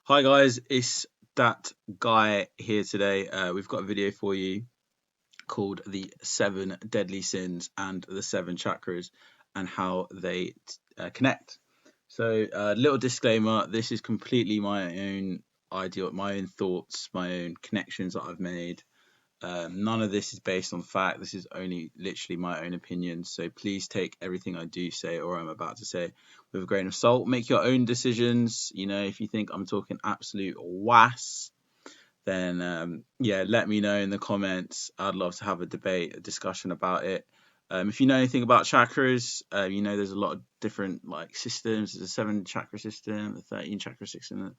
Hi guys, it's that guy here today. We've got a video for you called The Seven Deadly Sins and the Seven Chakras and how they connect. So, little disclaimer, this is completely my own idea, my own thoughts, my own connections that I've made. None of this is based on fact. This is only literally my own opinion. So please take everything I do say or I'm about to say with a grain of salt. Make your own decisions. You know, if you think I'm talking absolute was, then yeah, let me know in the comments. I'd love to have a debate, a discussion about it. If you know anything about chakras, you know there's a lot of different like systems. There's a 7 chakra system, a 13 chakra system, a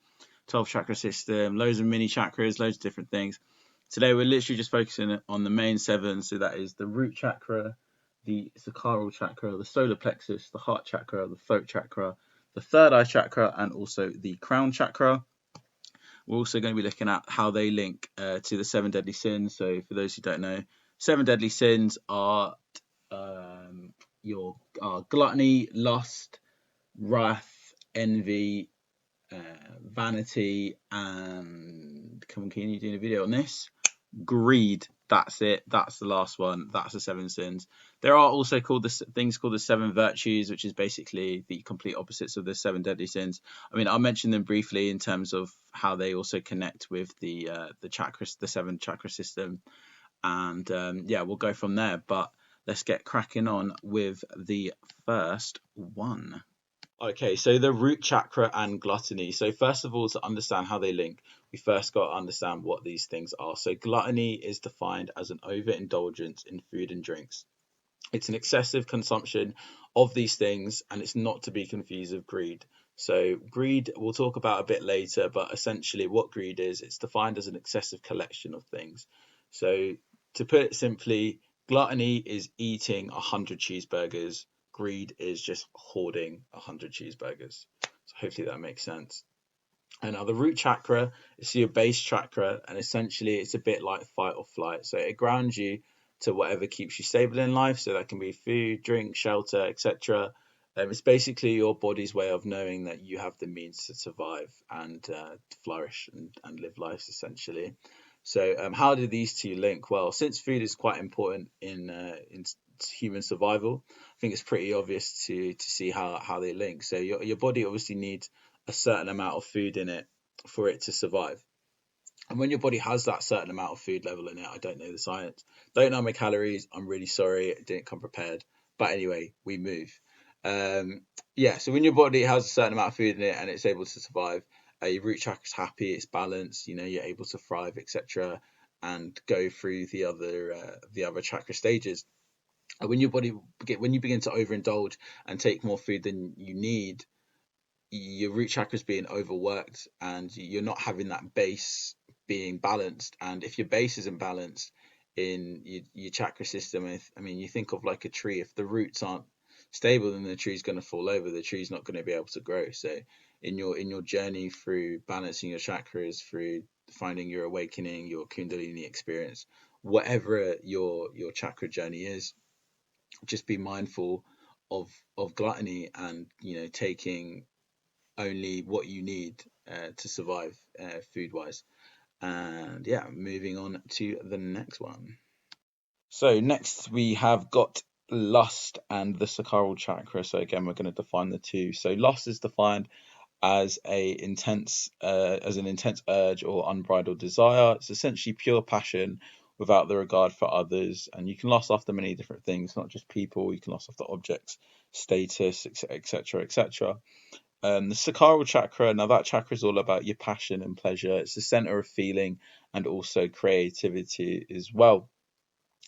12 chakra system, loads of mini chakras, loads of different things. Today we're literally just focusing on the main 7, so that is the root chakra, the sacral chakra, the solar plexus, the heart chakra, the throat chakra, the third eye chakra, and also the crown chakra. We're also going to be looking at how they link to the 7 deadly sins. So for those who don't know, 7 deadly sins are your gluttony, lust, wrath, envy, uh, vanity, and come on, can you do a video on this? Greed. That's it. That's the last one. That's the 7 sins. There are also things called the 7 virtues, which is basically the complete opposites of the 7 deadly sins. I mean, I'll mention them briefly in terms of how they also connect with the chakras, the 7 chakra system, and yeah, we'll go from there. But let's get cracking on with the first one. Okay, so the root chakra and gluttony. So first of all, to understand how they link, we first got to understand what these things are. So gluttony is defined as an overindulgence in food and drinks. It's an excessive consumption of these things, and it's not to be confused with greed. So greed we'll talk about a bit later, but essentially what greed is, it's defined as an excessive collection of things. So to put it simply, gluttony is eating 100 cheeseburgers. Greed is just hoarding 100 cheeseburgers. So hopefully that makes sense. And now the root chakra is your base chakra, and essentially it's a bit like fight or flight. So it grounds you to whatever keeps you stable in life. So that can be food, drink, shelter, etc. It's basically your body's way of knowing that you have the means to survive and flourish and live life essentially. So how do these two link? Well, since food is quite important in human survival, I think it's pretty obvious to see how they link. So your body obviously needs a certain amount of food in it for it to survive. And when your body has that certain amount of food level in it, I don't know the science, don't know my calories, I'm really sorry, it didn't come prepared. But anyway, we move. Yeah, so when your body has a certain amount of food in it and it's able to survive, your root chakra's happy, it's balanced, you know, you're able to thrive, etc., and go through the other chakra stages. And when you begin to overindulge and take more food than you need, your root chakra is being overworked and you're not having that base being balanced. And if your base isn't balanced in your chakra system, I mean, you think of like a tree, if the roots aren't stable, then the tree's going to fall over, the tree's not going to be able to grow. So in your journey through balancing your chakras, through finding your awakening, your kundalini experience, whatever your chakra journey is, just be mindful of gluttony and, you know, taking only what you need to survive food wise. And yeah, moving on to the next one. So next we have got lust and the sacral chakra. So again, we're going to define the two. So lust is defined as an intense urge or unbridled desire. It's essentially pure passion without the regard for others, and you can lust after many different things, not just people. You can lust after objects, status, etc., etc. The sacral chakra, now that chakra is all about your passion and pleasure. It's the center of feeling and also creativity as well.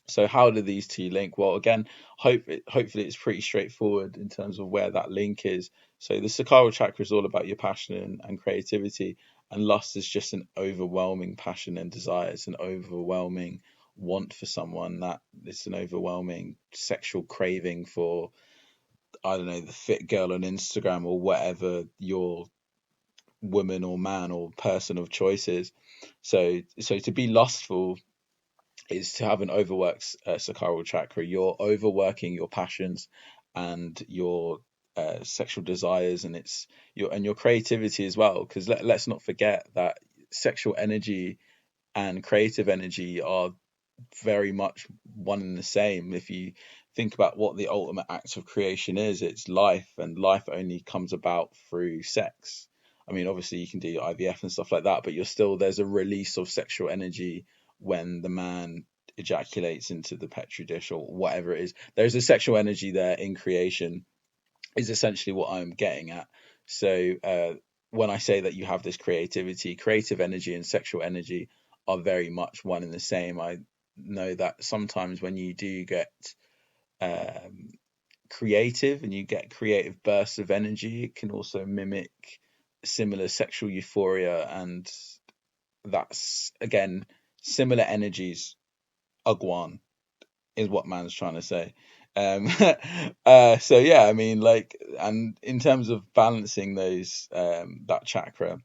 So how do these two link? Well, again, hopefully it's pretty straightforward in terms of where that link is. So the sacral chakra is all about your passion and creativity, and lust is just an overwhelming passion and desire. It's an overwhelming want for someone, that it's an overwhelming sexual craving for, I don't know, the fit girl on Instagram or whatever your woman or man or person of choice is. So to be lustful is to have an overworked sacral chakra. You're overworking your passions and your sexual desires, and it's your creativity as well. Because let's not forget that sexual energy and creative energy are very much one and the same. If you think about what the ultimate act of creation is, it's life, and life only comes about through sex. I mean, obviously you can do IVF and stuff like that, but there's a release of sexual energy when the man ejaculates into the petri dish or whatever it is. There's a sexual energy there in creation, is essentially what I'm getting at. So when I say that you have this creativity, creative energy and sexual energy are very much one and the same. I know that sometimes when you do get um, creative and you get creative bursts of energy, it can also mimic similar sexual euphoria, and that's again similar energies. Ugwan is what man's trying to say. Um, so yeah, I mean, like, and in terms of balancing those, that chakra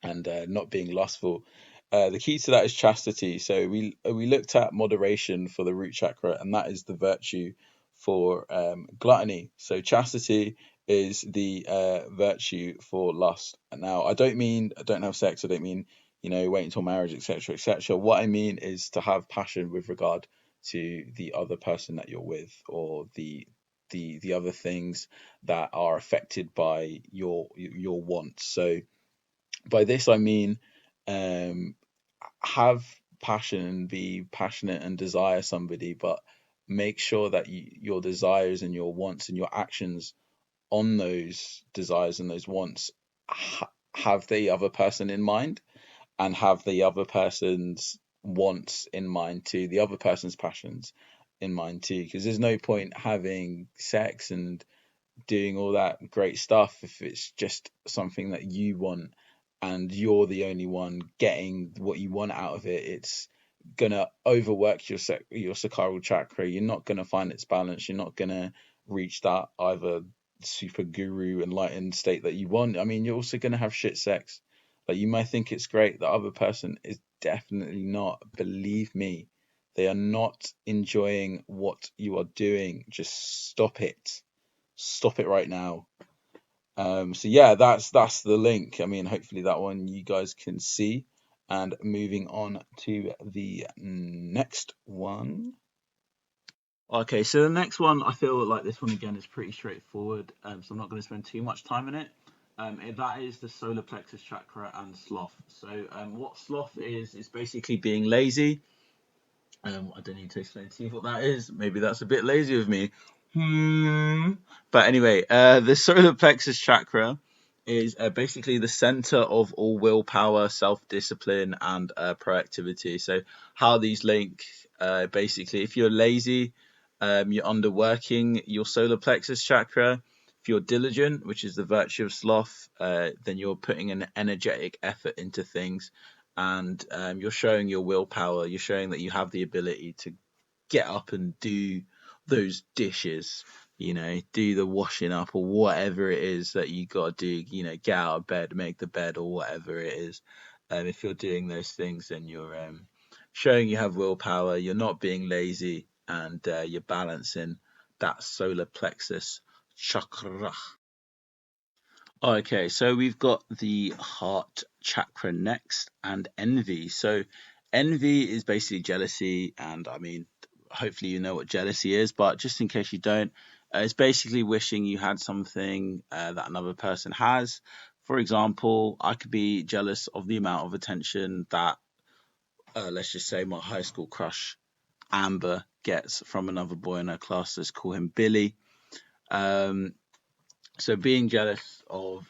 and not being lustful, the key to that is chastity. So we looked at moderation for the root chakra, and that is the virtue for gluttony. So chastity is the virtue for lust. Now, I don't mean I don't have sex. I don't mean wait until marriage, etc., etc. What I mean is to have passion with regard to the other person that you're with, or the other things that are affected by your wants. So by this I mean, um, have passion and be passionate and desire somebody, but make sure that your desires and your wants and your actions on those desires and those wants have the other person in mind, and have the other person's wants in mind too, the other person's passions in mind too. Because there's no point having sex and doing all that great stuff if it's just something that you want and you're the only one getting what you want out of it. It's gonna overwork your sacral chakra. You're not gonna find its balance. You're not gonna reach that either super guru enlightened state that you want. I mean, you're also gonna have shit sex. Like, you might think it's great, the other person is definitely not. Believe me, they are not enjoying what you are doing. Just stop it. Stop it right now. So yeah, that's the link. I mean, hopefully that one you guys can see. And moving on to the next one. Okay, so the next one, I feel like this one again is pretty straightforward. So I'm not going to spend too much time in it. That is the solar plexus chakra and sloth. So what sloth is basically being lazy. I don't need to explain to you what that is. Maybe that's a bit lazy of me. But anyway, the solar plexus chakra is basically the center of all willpower, self-discipline, and proactivity. So how these link, basically, if you're lazy, you're underworking your solar plexus chakra. If you're diligent, which is the virtue of sloth, then you're putting an energetic effort into things, and you're showing your willpower. You're showing that you have the ability to get up and do those dishes, do the washing up or whatever it is that you got to do, get out of bed, make the bed or whatever it is. If you're doing those things, then you're showing you have willpower, you're not being lazy, and you're balancing that solar plexus chakra. Okay, so we've got the heart chakra next, and envy. So envy is basically jealousy, and I mean, hopefully you know what jealousy is, but just in case you don't, it's basically wishing you had something that another person has. For example, I could be jealous of the amount of attention that, let's just say, my high school crush Amber gets from another boy in her class. Let's call him Billy. Um, so being jealous of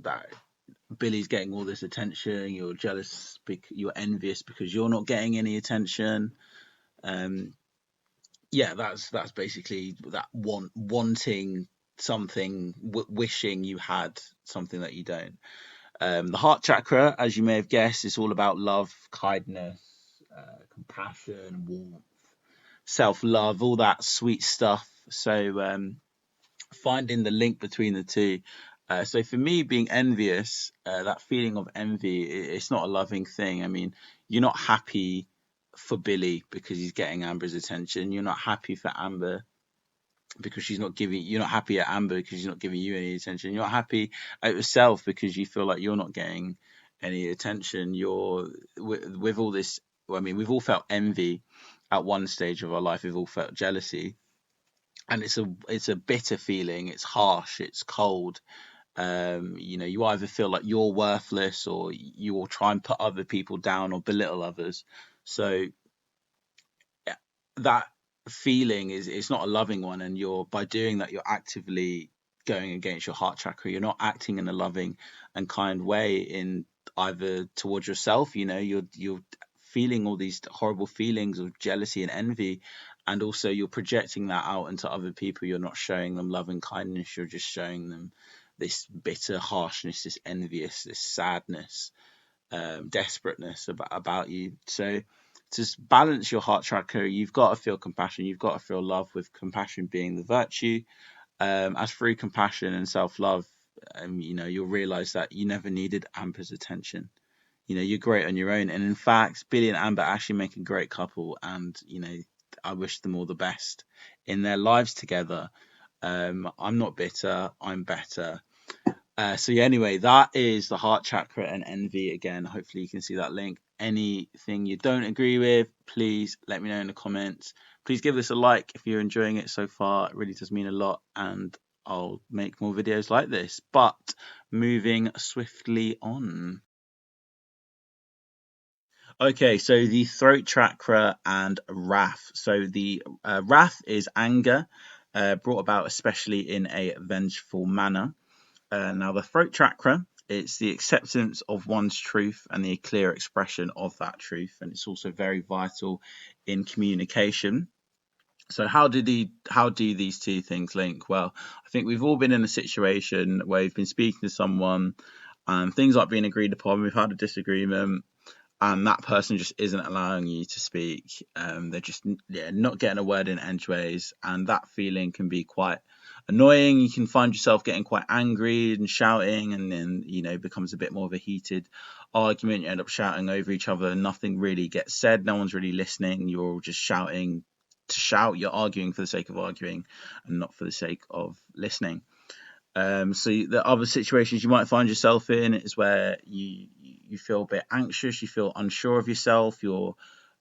that Billy's getting all this attention, you're jealous, you're envious because you're not getting any attention. Yeah, that's basically that wanting something, wishing you had something that you don't. The heart chakra, as you may have guessed, is all about love, kindness, compassion, warmth, self-love, all that sweet stuff. So finding the link between the two. So for me, being envious, that feeling of envy, it's not a loving thing. I mean, you're not happy for Billy because he's getting Amber's attention. You're not happy for Amber because you're not happy at Amber because she's not giving you any attention. You're not happy at yourself because you feel like you're not getting any attention. You're with all this. Well, I mean, we've all felt envy at one stage of our life. We've all felt jealousy, and it's a bitter feeling. It's harsh. It's cold. You either feel like you're worthless, or you will try and put other people down or belittle others. So that feeling is, it's not a loving one, and by doing that, you're actively going against your heart chakra. You're not acting in a loving and kind way, in either towards yourself. You're feeling all these horrible feelings of jealousy and envy, and also you're projecting that out into other people. You're not showing them love and kindness. You're just showing them this bitter harshness, this envious, this sadness, desperateness about you. So to balance your heart chakra, you've got to feel compassion. You've got to feel love, with compassion being the virtue. As through compassion and self-love, you'll realize that you never needed Amber's attention. You're great on your own. And in fact, Billy and Amber actually make a great couple. And, I wish them all the best in their lives together. I'm not bitter. I'm better. So yeah, anyway, that is the heart chakra and envy. Again, hopefully you can see that link. Anything you don't agree with, please let me know in the comments. Please give this a like if you're enjoying it so far. It really does mean a lot, and I'll make more videos like this. But moving swiftly on. Okay, so the throat chakra and wrath. So the wrath is anger, brought about especially in a vengeful manner. Now, the throat chakra, it's the acceptance of one's truth and the clear expression of that truth, and it's also very vital in communication. So how do these two things link? Well, I think we've all been in a situation where we've been speaking to someone, and things aren't being agreed upon. We've had a disagreement, and that person just isn't allowing you to speak. They're just not getting a word in edgeways, and that feeling can be quite annoying. You can find yourself getting quite angry and shouting, and then becomes a bit more of a heated argument. You end up shouting over each other, and nothing really gets said. No one's really listening. You're all just shouting to shout. You're arguing for the sake of arguing, and not for the sake of listening. So the other situations you might find yourself in is where you feel a bit anxious, you feel unsure of yourself, you're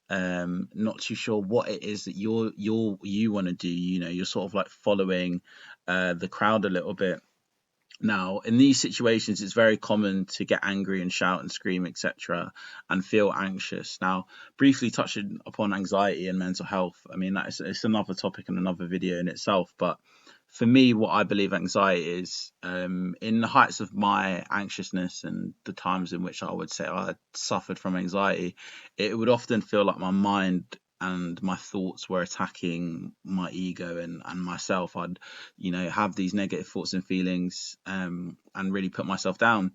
not too sure what it is that you want to do. You're sort of like following the crowd a little bit. Now, in these situations, it's very common to get angry and shout and scream, etc., and feel anxious. Now, briefly touching upon anxiety and mental health, I mean, it's another topic and another video in itself. But for me, what I believe anxiety is, in the heights of my anxiousness and the times in which I would say I suffered from anxiety, it would often feel like my mind and my thoughts were attacking my ego and myself. I'd have these negative thoughts and feelings, and really put myself down.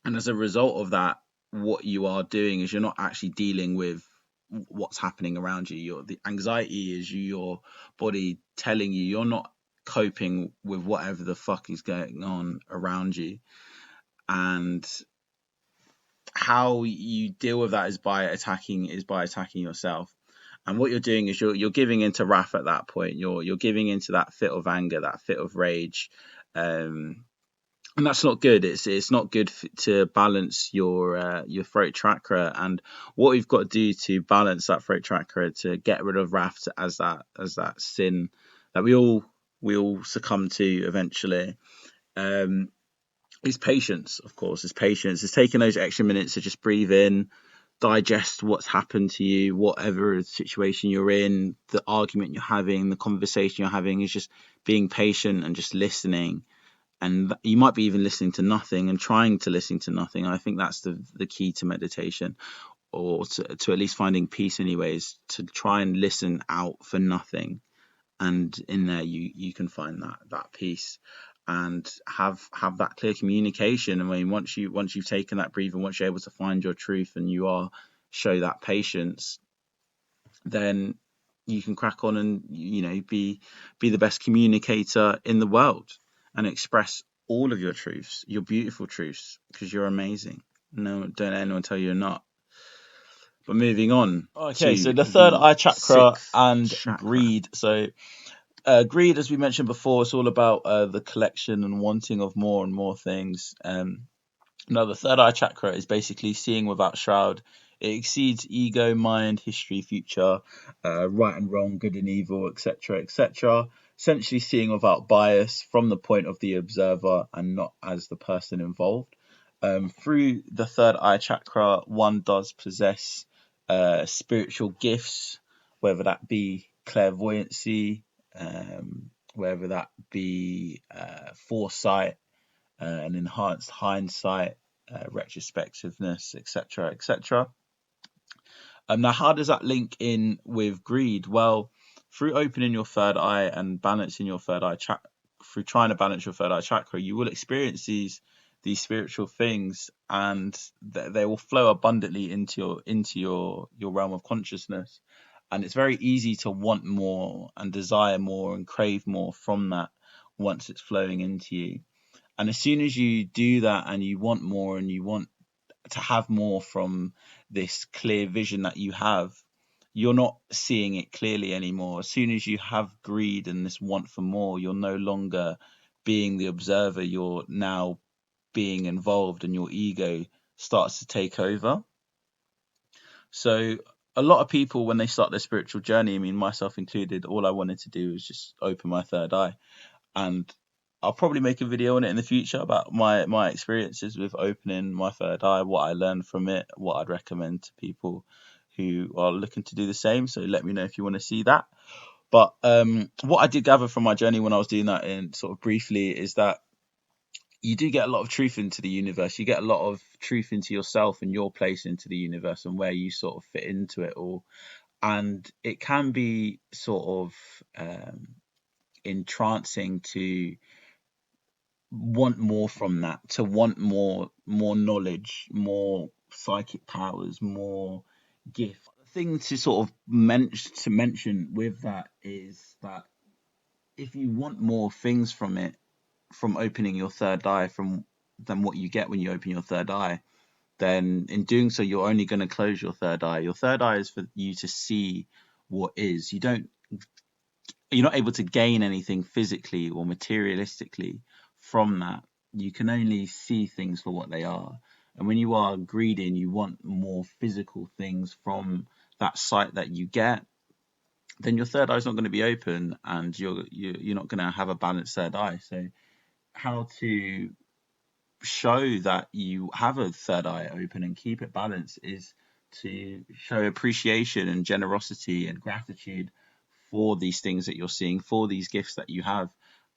And as a result of that, what you are doing is you're not actually dealing with what's happening around you. The anxiety is your body telling you you're not coping with whatever the fuck is going on around you. And how you deal with that is by attacking yourself. And what you're doing is you're giving into wrath at that point. You're giving into that fit of anger, that fit of rage, and that's not good. It's not good to balance your throat chakra. And what we've got to do to balance that throat chakra, to get rid of wrath as that sin that we all succumb to eventually, is patience. Of course, it's patience. It's taking those extra minutes to just breathe in, digest what's happened to you, whatever situation you're in, the argument you're having, the conversation you're having, is just being patient and just listening. And you might be even listening to nothing and trying to listen to nothing. I think that's the key to meditation, or to at least finding peace anyways, to try and listen out for nothing. And in there you can find that peace and have that clear communication. I mean, once you've taken that breath, and once you're able to find your truth and show that patience, then you can crack on and be the best communicator in the world, and express all of your truths, your beautiful truths, because you're amazing. No, don't let anyone tell you you're not. But moving on. Okay, so the third eye chakra and greed. So Greed, as we mentioned before, it's all about the collection and wanting of more and more things. Now, the third eye chakra is basically seeing without shroud. It exceeds ego, mind, history, future, right and wrong, good and evil, etc., etc. Essentially, seeing without bias from the point of the observer and not as the person involved. Through the third eye chakra, one does possess spiritual gifts, whether that be clairvoyancy, whether that be foresight, an enhanced hindsight, retrospectiveness, etc., etc. Now, how does that link in with greed? Well, through opening your third eye and balancing your third eye chakra, through trying to balance your third eye chakra, you will experience these spiritual things, and they will flow abundantly into your realm of consciousness. And it's very easy to want more and desire more and crave more from that once it's flowing into you. And as soon as you do that and you want more and you want to have more from this clear vision that you have, you're not seeing it clearly anymore. As soon as you have greed and this want for more, you're no longer being the observer, you're now being involved, and your ego starts to take over. So a lot of people, when they start their spiritual journey, I mean, myself included, all I wanted to do was just open my third eye. And I'll probably make a video on it in the future about my experiences with opening my third eye, what I learned from it, what I'd recommend to people who are looking to do the same. So let me know if you want to see that. But what I did gather from my journey when I was doing that, in sort of briefly, is that you do get a lot of truth into the universe. You get a lot of truth into yourself and your place into the universe and where you sort of fit into it all. And it can be sort of entrancing to want more from that, to want more knowledge, more psychic powers, more gift. The thing to sort of mention with that is that if you want more things from it, from opening your third eye, than what you get when you open your third eye, then in doing so you're only going to close your third eye. Your third eye is for you to see what is. You're not able to gain anything physically or materialistically from that. You can only see things for what they are. And when you are greedy and you want more physical things from that sight that you get, then your third eye is not going to be open, and you're not going to have a balanced third eye. So how to show that you have a third eye open and keep it balanced is to show appreciation and generosity and gratitude for these things that you're seeing, for these gifts that you have.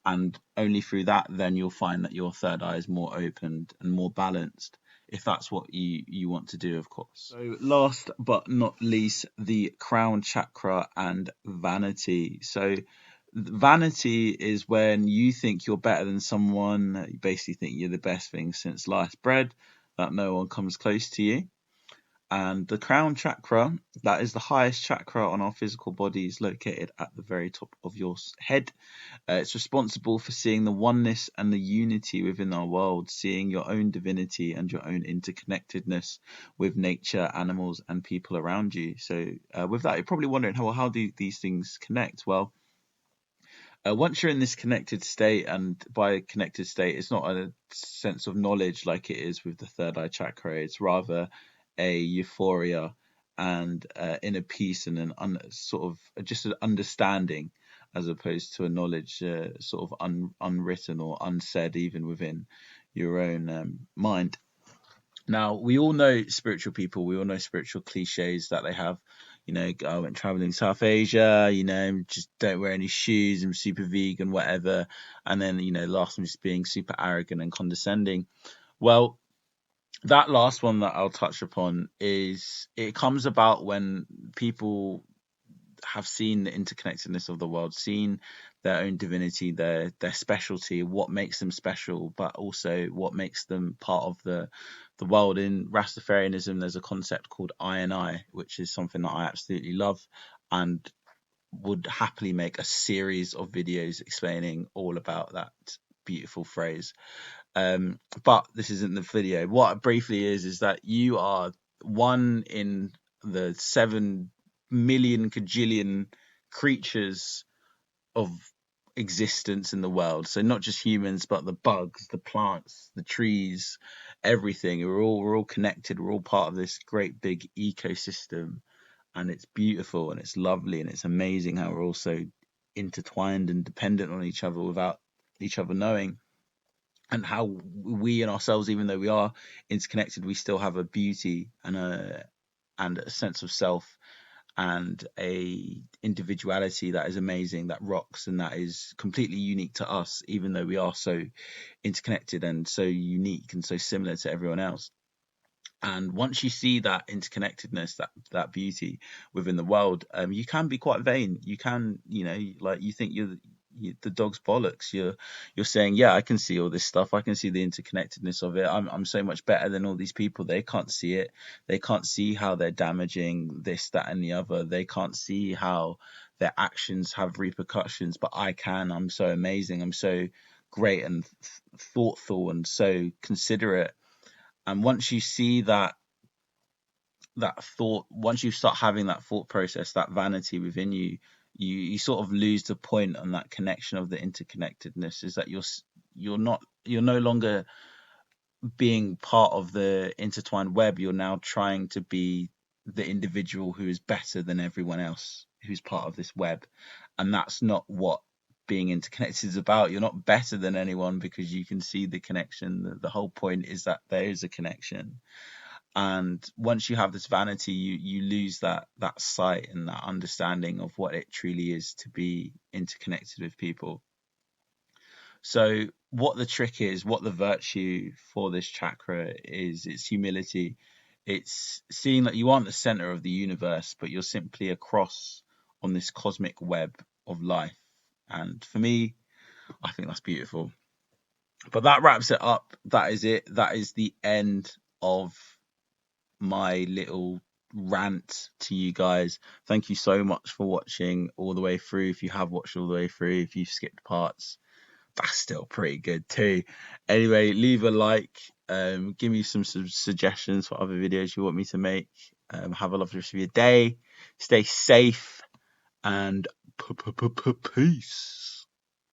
And only through that, then you'll find that your third eye is more opened and more balanced, if that's what you want to do, of course. So last but not least, the crown chakra and vanity. So vanity is when you think you're better than someone. You basically think you're the best thing since sliced bread, that no one comes close to you. And the crown chakra, that is the highest chakra on our physical body, is located at the very top of your head. It's responsible for seeing the oneness and the unity within our world, seeing your own divinity and your own interconnectedness with nature, animals, and people around you. So with that, you're probably wondering, how do these things connect? Well, once you're in this connected state, and by connected state, it's not a sense of knowledge like it is with the third eye chakra. It's rather a euphoria and inner peace and sort of just an understanding, as opposed to a knowledge sort of unwritten or unsaid even within your own mind. Now, we all know spiritual people, we all know spiritual cliches that they have. I went traveling South Asia, just don't wear any shoes, I'm super vegan, whatever. And then, last one just being super arrogant and condescending. Well, that last one that I'll touch upon it comes about when people have seen the interconnectedness of the world, seen their own divinity, their specialty, what makes them special, but also what makes them part of the world. In Rastafarianism, there's a concept called I and I, which is something that I absolutely love and would happily make a series of videos explaining all about that beautiful phrase. But this isn't the video. What it briefly is that you are one in the 7 million cajillion creatures of existence in the world. So not just humans, but the bugs, the plants, the trees, everything. We're all connected. We're all part of this great big ecosystem, and it's beautiful and it's lovely and it's amazing how we're all so intertwined and dependent on each other without each other knowing, and how we in ourselves, even though we are interconnected, we still have a beauty and a sense of self and a individuality that is amazing, that rocks, and that is completely unique to us, even though we are so interconnected and so unique and so similar to everyone else. And once you see that interconnectedness, that beauty within the world, you can be quite vain. You can, like, you think you the dog's bollocks. You're saying, yeah, I can see all this stuff. I can see the interconnectedness of it. I'm so much better than all these people. They can't see it. They can't see how they're damaging this, that, and the other. They can't see how their actions have repercussions, but I can. I'm so amazing. I'm so great and thoughtful and so considerate. And once you see that thought, once you start having that thought process, that vanity within you, you sort of lose the point on that connection of the interconnectedness. Is that you're no longer being part of the intertwined web. You're now trying to be the individual who is better than everyone else who's part of this web, and that's not what being interconnected is about. You're not better than anyone because you can see the connection. The whole point is that there is a connection. And once you have this vanity, you lose that sight and that understanding of what it truly is to be interconnected with people. So what the trick is, what the virtue for this chakra is, it's humility. It's seeing that you aren't the center of the universe, but you're simply a cross on this cosmic web of life. And for me, I think that's beautiful. But that wraps it up. That is it. That is the end of my little rant to you guys. Thank you so much for watching all the way through. If you have watched all the way through, if you've skipped parts, that's still pretty good too. Anyway, leave a like, give me some suggestions for other videos you want me to make. Have a lovely rest of your day, stay safe, and peace.